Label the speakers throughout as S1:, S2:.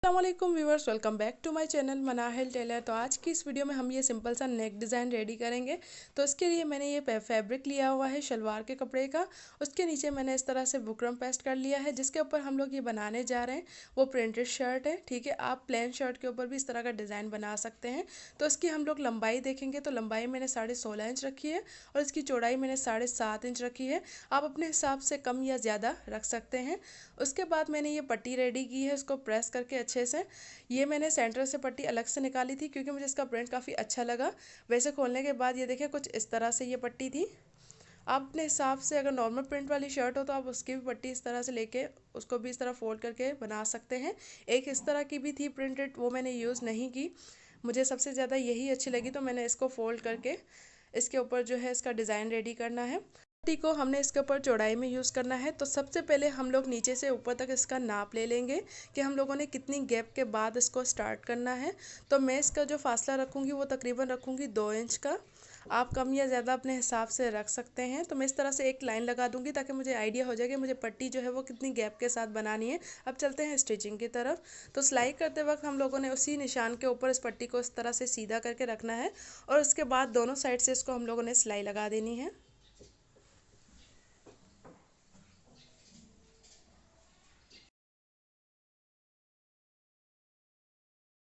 S1: अस्सलामुअलैकुम viewers, welcome back to my channel Manahil Tailor. तो आज की इस वीडियो में हम ये सिंपल सा नेक डिज़ाइन रेडी करेंगे। तो इसके लिए मैंने ये फैब्रिक लिया हुआ है शलवार के कपड़े का। उसके नीचे मैंने इस तरह से बुकरम पेस्ट कर लिया है, जिसके ऊपर हम लोग ये बनाने जा रहे हैं वो प्रिंटेड शर्ट है। ठीक है, आप प्लेन शर्ट के ऊपर भी इस तरह का डिज़ाइन बना सकते हैं। तो इसकी हम लोग लंबाई देखेंगे तो लंबाई मैंने 16.5 इंच रखी है और इसकी चौड़ाई मैंने 7.5 इंच रखी है। आप अपने हिसाब से कम या ज़्यादा रख सकते हैं। उसके बाद मैंने ये पट्टी रेडी की है, इसको प्रेस करके अच्छे से ये मैंने सेंटर से पट्टी अलग से निकाली थी क्योंकि मुझे इसका प्रिंट काफ़ी अच्छा लगा। वैसे खोलने के बाद ये देखिए कुछ इस तरह से ये पट्टी थी। आप अपने हिसाब से अगर नॉर्मल प्रिंट वाली शर्ट हो तो आप उसकी भी पट्टी इस तरह से लेके उसको भी इस तरह फोल्ड करके बना सकते हैं। एक इस तरह की भी थी प्रिंटेड, वो मैंने यूज़ नहीं की, मुझे सबसे ज़्यादा यही अच्छी लगी तो मैंने इसको फोल्ड करके इसके ऊपर जो है इसका डिज़ाइन रेडी करना है। पट्टी को हमने इसके ऊपर चौड़ाई में यूज़ करना है। तो सबसे पहले हम लोग नीचे से ऊपर तक इसका नाप ले लेंगे कि हम लोगों ने कितनी गैप के बाद इसको स्टार्ट करना है। तो मैं इसका जो फासला रखूँगी वो तकरीबन रखूँगी 2 इंच का। आप कम या ज़्यादा अपने हिसाब से रख सकते हैं। तो मैं इस तरह से एक लाइन लगा दूंगी ताकि मुझे आइडिया हो जाए कि मुझे पट्टी जो है वो कितनी गैप के साथ बनानी है। अब चलते हैं स्टिचिंग की तरफ। तो सिलाई करते वक्त हम लोगों ने उसी निशान के ऊपर इस पट्टी को इस तरह से सीधा करके रखना है और उसके बाद दोनों साइड से इसको हम लोगों ने सिलाई लगा देनी है।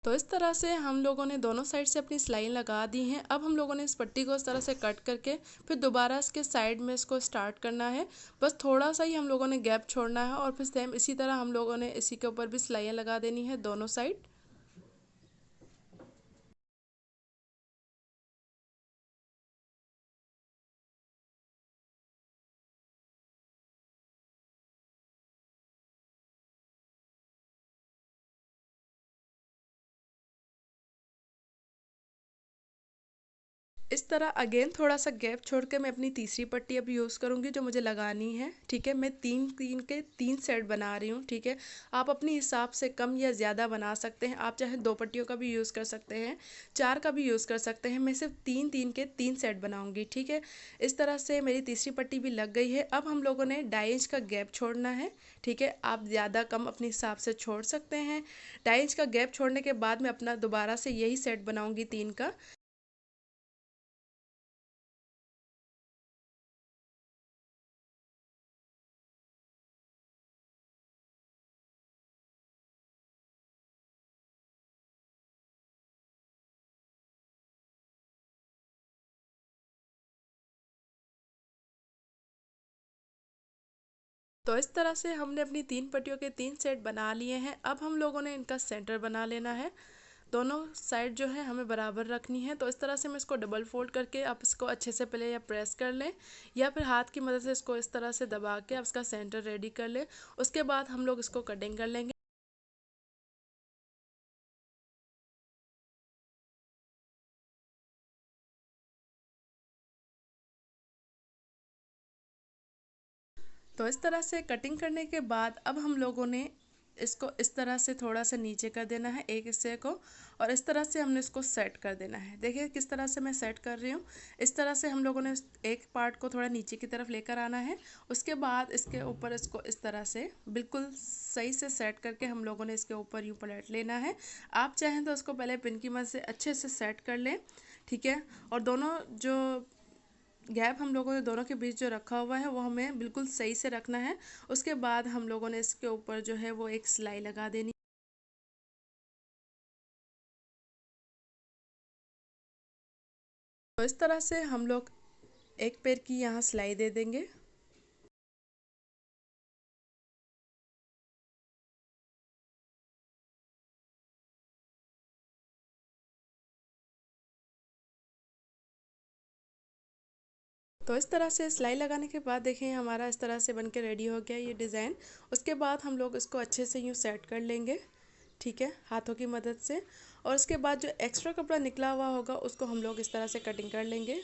S1: तो इस तरह से हम लोगों ने दोनों साइड से अपनी सिलाई लगा दी हैं। अब हम लोगों ने इस पट्टी को इस तरह से कट करके फिर दोबारा इसके साइड में इसको स्टार्ट करना है। बस थोड़ा सा ही हम लोगों ने गैप छोड़ना है और फिर सेम इसी तरह हम लोगों ने इसी के ऊपर भी सिलाइयाँ लगा देनी है दोनों साइड। इस तरह अगेन थोड़ा सा गैप छोड़ के मैं अपनी तीसरी पट्टी अब यूज़ करूँगी जो मुझे लगानी है। ठीक है, मैं तीन तीन के 3 सेट बना रही हूँ। ठीक है, आप अपने हिसाब से कम या ज़्यादा बना सकते हैं। आप चाहे 2 पट्टियों का भी यूज़ कर सकते हैं, 4 का भी यूज़ कर सकते हैं। मैं सिर्फ 3 3 के 3 सेट बनाऊँगी। ठीक है, इस तरह से मेरी तीसरी पट्टी भी लग गई है। अब हम लोगों ने 2.5 इंच का गैप छोड़ना है। ठीक है, आप ज़्यादा कम अपने हिसाब से छोड़ सकते हैं। 2.5 इंच का गैप छोड़ने के बाद मैं अपना दोबारा से यही सेट बनाऊँगी 3 का। तो इस तरह से हमने अपनी 3 पट्टियों के 3 सेट बना लिए हैं। अब हम लोगों ने इनका सेंटर बना लेना है। दोनों साइड जो है हमें बराबर रखनी है। तो इस तरह से मैं इसको डबल फोल्ड करके आप इसको अच्छे से पहले या प्रेस कर लें या फिर हाथ की मदद से इसको इस तरह से दबा के आप इसका सेंटर रेडी कर लें। उसके बाद हम लोग इसको कटिंग कर लेंगे। तो इस तरह से कटिंग करने के बाद अब हम लोगों ने इसको इस तरह से थोड़ा सा नीचे कर देना है एक हिस्से को और इस तरह से हमने इसको सेट कर देना है। देखिए किस तरह से मैं सेट कर रही हूँ। इस तरह से हम लोगों ने एक पार्ट को थोड़ा नीचे की तरफ लेकर आना है। उसके बाद इसके ऊपर इसको इस तरह से बिल्कुल सही से सेट करके हम लोगों ने इसके ऊपर यूँ पलट लेना है। आप चाहें तो इसको पहले पिन की मदद से अच्छे से सेट कर लें। ठीक है, और दोनों जो गैप हम लोगों ने दोनों के बीच जो रखा हुआ है वो हमें बिल्कुल सही से रखना है। उसके बाद हम लोगों ने इसके ऊपर जो है वो एक सिलाई लगा देनी। तो इस तरह से हम लोग एक पैर की यहाँ सिलाई दे देंगे। तो इस तरह से सिलाई लगाने के बाद देखें हमारा इस तरह से बन के रेडी हो गया ये डिज़ाइन। उसके बाद हम लोग इसको अच्छे से यूँ सेट कर लेंगे। ठीक है, हाथों की मदद से। और उसके बाद जो एक्स्ट्रा कपड़ा निकला हुआ होगा उसको हम लोग इस तरह से कटिंग कर लेंगे।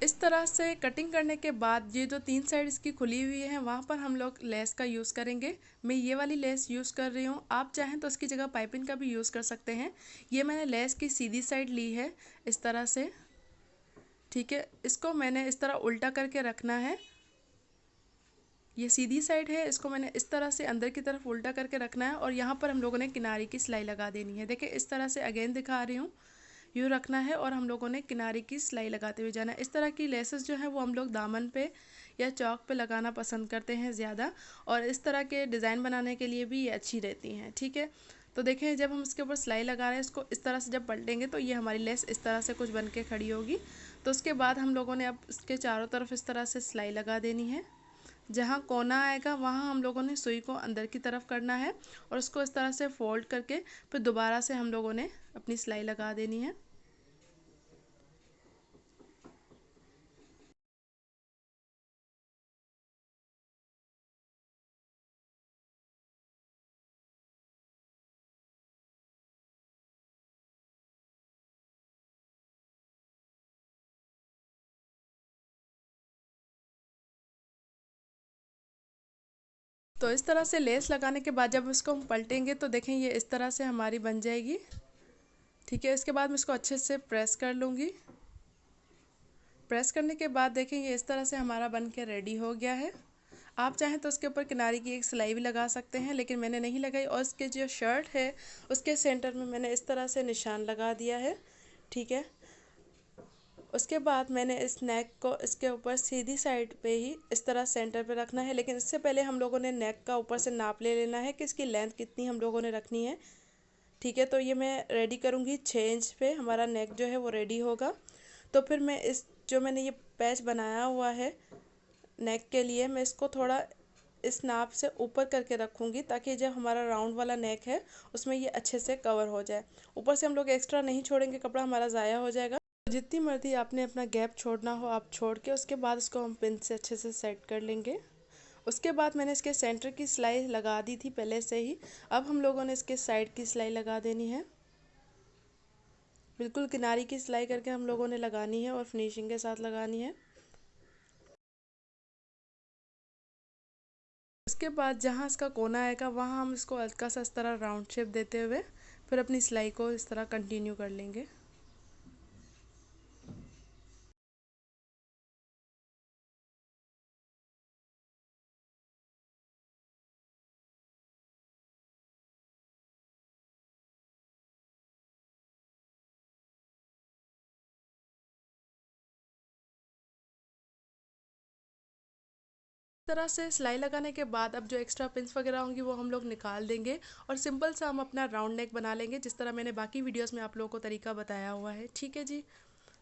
S1: इस तरह से कटिंग करने के बाद ये जो 3 साइड इसकी खुली हुई है वहाँ पर हम लोग लेस का यूज़ करेंगे। मैं ये वाली लेस यूज़ कर रही हूँ, आप चाहें तो इसकी जगह पाइपिंग का भी यूज़ कर सकते हैं। ये मैंने लेस की सीधी साइड ली है इस तरह से। ठीक है, इसको मैंने इस तरह उल्टा करके रखना है। ये सीधी साइड है, इसको मैंने इस तरह से अंदर की तरफ उल्टा करके रखना है और यहाँ पर हम लोगों ने किनारे की सिलाई लगा देनी है। देखिए इस तरह से अगेन दिखा रही हूँ, यूँ रखना है और हम लोगों ने किनारे की सिलाई लगाते हुए जाना है। इस तरह की लेसेस जो है वो हम लोग दामन पे या चौक पे लगाना पसंद करते हैं ज़्यादा, और इस तरह के डिज़ाइन बनाने के लिए भी ये अच्छी रहती हैं। ठीक है, तो देखें जब हम इसके ऊपर सिलाई लगा रहे हैं, इसको इस तरह से जब पलटेंगे तो ये हमारी लेस इस तरह से कुछ बन के खड़ी होगी। तो उसके बाद हम लोगों ने अब इसके चारों तरफ इस तरह से सिलाई लगा देनी है। जहाँ कोना आएगा वहाँ हम लोगों ने सुई को अंदर की तरफ करना है और उसको इस तरह से फोल्ड करके फिर दोबारा से हम लोगों ने अपनी सिलाई लगा देनी है। तो इस तरह से लेस लगाने के बाद जब इसको हम पलटेंगे तो देखें ये इस तरह से हमारी बन जाएगी। ठीक है, इसके बाद मैं इसको अच्छे से प्रेस कर लूँगी। प्रेस करने के बाद देखें ये इस तरह से हमारा बन के रेडी हो गया है। आप चाहें तो उसके ऊपर किनारे की एक सिलाई भी लगा सकते हैं, लेकिन मैंने नहीं लगाई। और इसके जो शर्ट है उसके सेंटर में मैंने इस तरह से निशान लगा दिया है। ठीक है, उसके बाद मैंने इस नेक को इसके ऊपर सीधी साइड पे ही इस तरह सेंटर पे रखना है, लेकिन इससे पहले हम लोगों ने नेक का ऊपर से नाप ले लेना है कि इसकी लेंथ कितनी हम लोगों ने रखनी है। ठीक है, तो ये मैं रेडी करूँगी 6 इंच पे हमारा नेक जो है वो रेडी होगा। तो फिर मैं इस जो मैंने ये पैच बनाया हुआ है नेक के लिए, मैं इसको थोड़ा इस नाप से ऊपर करके रखूँगी ताकि जब हमारा राउंड वाला नेक है उसमें ये अच्छे से कवर हो जाए। ऊपर से हम लोग एक्स्ट्रा नहीं छोड़ेंगे, कपड़ा हमारा ज़ाया हो जाएगा। जितनी मर्जी आपने अपना गैप छोड़ना हो आप छोड़ के उसके बाद इसको हम पिन से अच्छे से सेट कर लेंगे। उसके बाद मैंने इसके सेंटर की सिलाई लगा दी थी पहले से ही। अब हम लोगों ने इसके साइड की सिलाई लगा देनी है। बिल्कुल किनारी की सिलाई करके हम लोगों ने लगानी है और फिनिशिंग के साथ लगानी है। उसके बाद जहाँ इसका कोना आएगा वहाँ हम इसको हल्का सा इस तरह राउंड शेप देते हुए फिर अपनी सिलाई को इस तरह कंटिन्यू कर लेंगे। तरह से सिलाई लगाने के बाद अब जो एक्स्ट्रा पिंस वगैरह होंगी वो हम लोग निकाल देंगे और सिंपल सा हम अपना राउंड नेक बना लेंगे जिस तरह मैंने बाकी वीडियोस में आप लोगों को तरीका बताया हुआ है। ठीक है जी,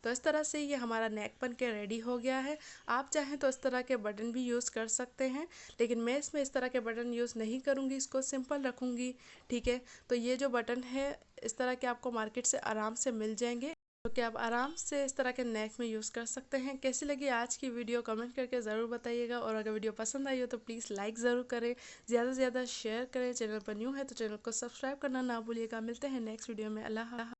S1: तो इस तरह से ये हमारा नेक बन के रेडी हो गया है। आप चाहें तो इस तरह के बटन भी यूज़ कर सकते हैं, लेकिन मैं इसमें इस तरह के बटन यूज़ नहीं करूँगी, इसको सिंपल रखूँगी। ठीक है, तो ये जो बटन है इस तरह के आपको मार्केट से आराम से मिल जाएंगे, तो क्या आप आराम से इस तरह के नेक में यूज़ कर सकते हैं। कैसी लगी आज की वीडियो कमेंट करके ज़रूर बताइएगा, और अगर वीडियो पसंद आई हो तो प्लीज़ लाइक ज़रूर करें, ज़्यादा से ज़्यादा शेयर करें। चैनल पर न्यू है तो चैनल को सब्सक्राइब करना ना भूलिएगा। मिलते हैं नेक्स्ट वीडियो में। अल्लाह।